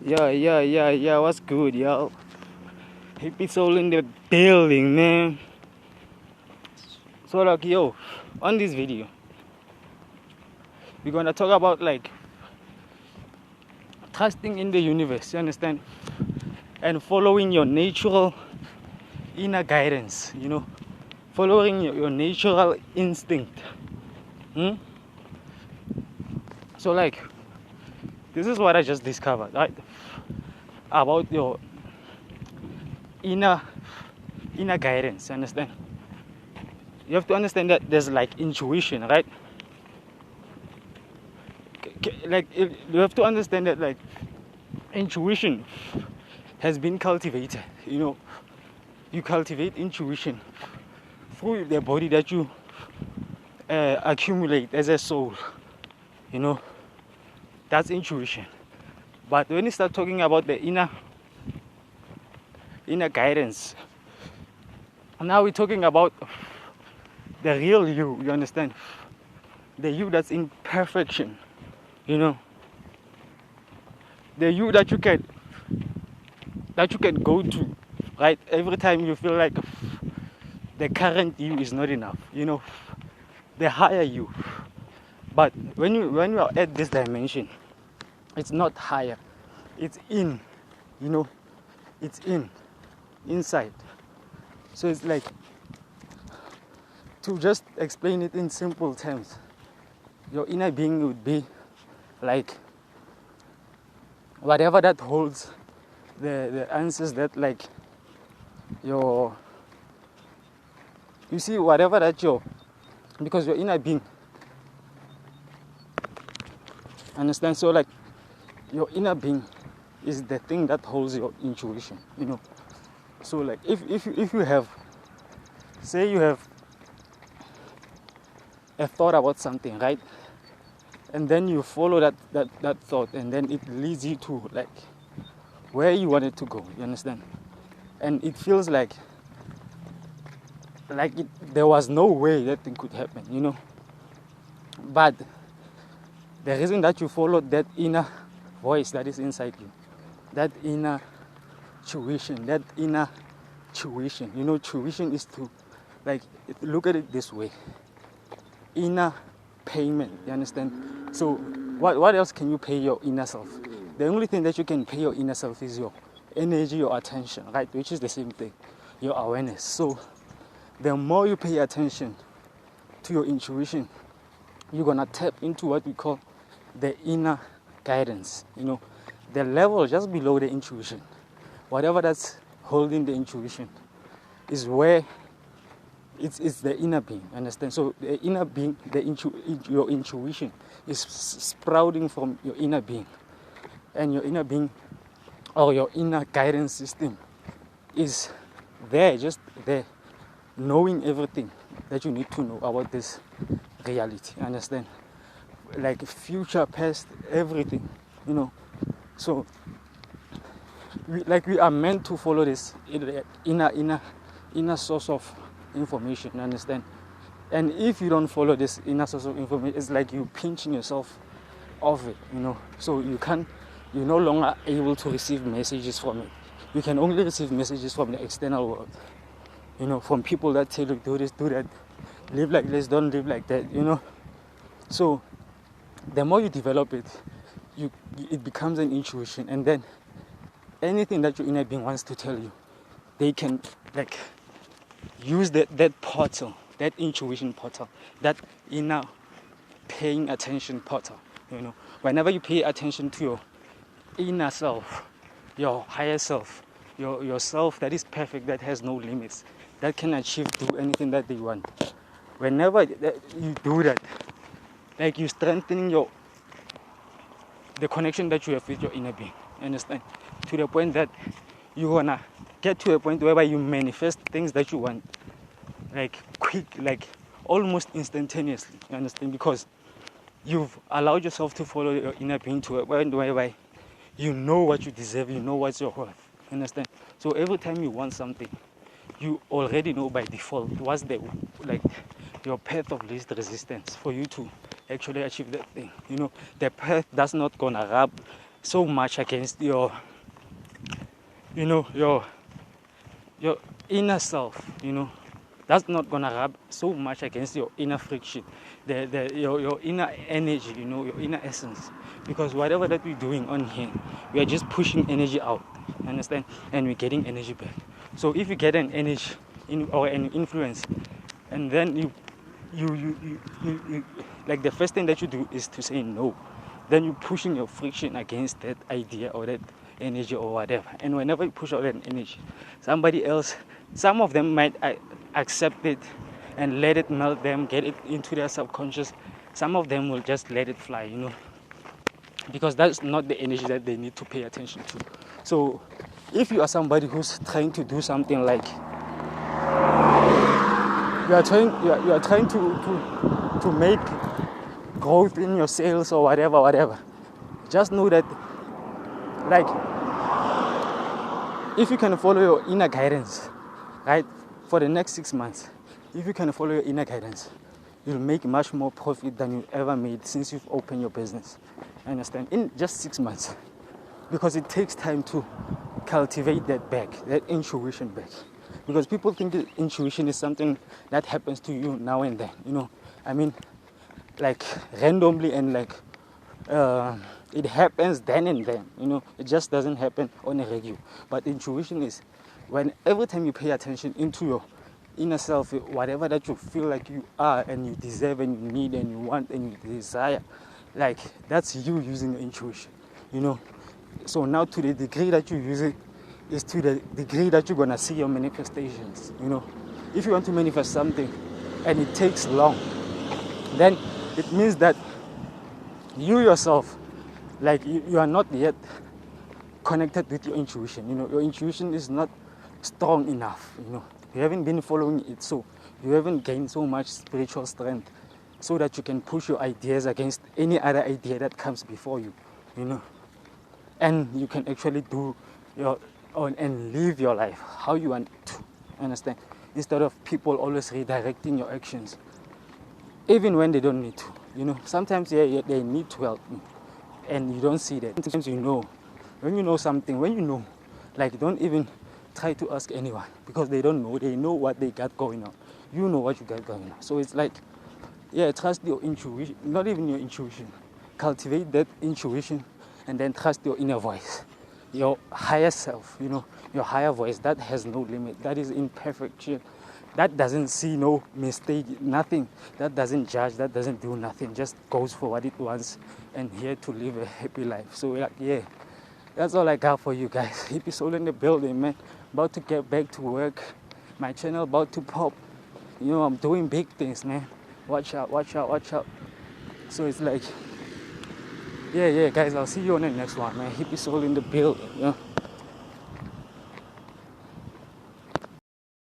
Yeah. What's good, yo? Hippie soul in the building, man. So, like, yo, on this video, we're gonna talk about like trusting in the universe, you understand? And following your natural inner guidance, following your natural instinct. So, like, this is what I just discovered, right? About your inner guidance, you understand? You have to understand that there's like intuition, right? Like, you have to understand that like intuition has been cultivated. You cultivate intuition through the body that you accumulate as a soul. That's intuition. But when you start talking about the inner guidance, now we're talking about the real you understand? The you that's in perfection, the you that you can go to, right? Every time you feel like the current you is not enough, the higher you. But when you are at this dimension, it's not higher, it's in, it's inside. So it's like, to just explain it in simple terms, your inner being would be like whatever that holds the answers that like you see, whatever that because your inner being, understand? So like your inner being is the thing that holds your intuition, So like if you have, say you have a thought about something, right? And then you follow that thought, and then it leads you to like where you want it to go, you understand? And it feels like there was no way that thing could happen, But the reason that you followed that inner voice that is inside you, that inner tuition, tuition is to, like, look at it this way, inner payment, you understand? So what else can you pay your inner self? The only thing that you can pay your inner self is your energy, your attention, right? Which is the same thing, your awareness. So the more you pay attention to your intuition, you're gonna tap into what we call the inner guidance, the level just below the intuition. Whatever that's holding the intuition is where it's the inner being, understand? So the inner being, your intuition is sprouting from your inner being. And your inner being, or your inner guidance system, is there, just there, knowing everything that you need to know about this reality, understand? Like future, past, everything, So we are meant to follow this inner source of information, understand? And if you don't follow this inner source of information, it's like you pinching yourself off it, So you're no longer able to receive messages from it. You can only receive messages from the external world, from people that tell you do this, do that, live like this, don't live like that, So the more you develop it, it becomes an intuition, and then anything that your inner being wants to tell you, they can like use that portal, that intuition portal, that inner paying attention portal. Whenever you pay attention to your inner self, your higher self, your self that is perfect, that has no limits, that can do anything that they want. Whenever you do that, like you're strengthening the connection that you have with your inner being, understand? To the point that you wanna get to a point whereby you manifest things that you want, like quick, like almost instantaneously, you understand? Because you've allowed yourself to follow your inner being to a point whereby you know what you deserve, you know what's your worth, understand? So every time you want something, you already know by default what's your path of least resistance for you to actually achieve that thing. The path that's not gonna rub so much against your, you know, your inner self, you know. That's not gonna rub so much against your inner friction, your inner energy, you know, your inner essence. Because whatever that we're doing on here, we are just pushing energy out, understand? And we're getting energy back. So if you get an energy or an influence, and then you like, the first thing that you do is to say no. Then you're pushing your friction against that idea or that energy or whatever. And whenever you push out that energy, somebody else, some of them might accept it and let it melt them, get it into their subconscious. Some of them will just let it fly, you know, because that's not the energy that they need to pay attention to. So if you are somebody who's trying to do something like you are trying to make growth in your sales or whatever, just know that, like, if you can follow your inner guidance, right, for the next 6 months, if you can follow your inner guidance, you'll make much more profit than you've ever made since you've opened your business. Understand? In just 6 months, because it takes time to cultivate that intuition back. Because people think that intuition is something that happens to you now and then, you know. I mean, like, randomly, and like it happens then and then, you know. It just doesn't happen on a regular. But intuition is when every time you pay attention into your inner self, whatever that you feel like you are and you deserve and you need and you want and you desire, like, that's you using your intuition, you know. So now, to the degree that you use it is to the degree that you're gonna see your manifestations, you know. If you want to manifest something and it takes long, then it means that you yourself, like, you are not yet connected with your intuition, you know. Your intuition is not strong enough, you know. You haven't been following it, so you haven't gained so much spiritual strength so that you can push your ideas against any other idea that comes before you, you know. And you can actually do your own and live your life how you want to, understand? Instead of people always redirecting your actions, even when they don't need to, you know. Sometimes they need to help you, and you don't see that. Sometimes you know, when you know something, like, don't even try to ask anyone, because they don't know. They know what they got going on. You know what you got going on. So it's like, yeah, trust your intuition, not even your intuition. Cultivate that intuition, and then trust your inner voice, your higher self, you know, your higher voice that has no limit, that is imperfect, that doesn't see no mistake, nothing, that doesn't judge, that doesn't do nothing, just goes for what it wants and here to live a happy life. So, like, yeah, that's all I got for you guys. Hippie Soul in the building, man. About to get back to work. My channel about to pop. You know, I'm doing big things, man. Watch out, watch out, watch out. So it's like, yeah, guys, I'll see you on the next one, man. Hippie Soul in the building, you know.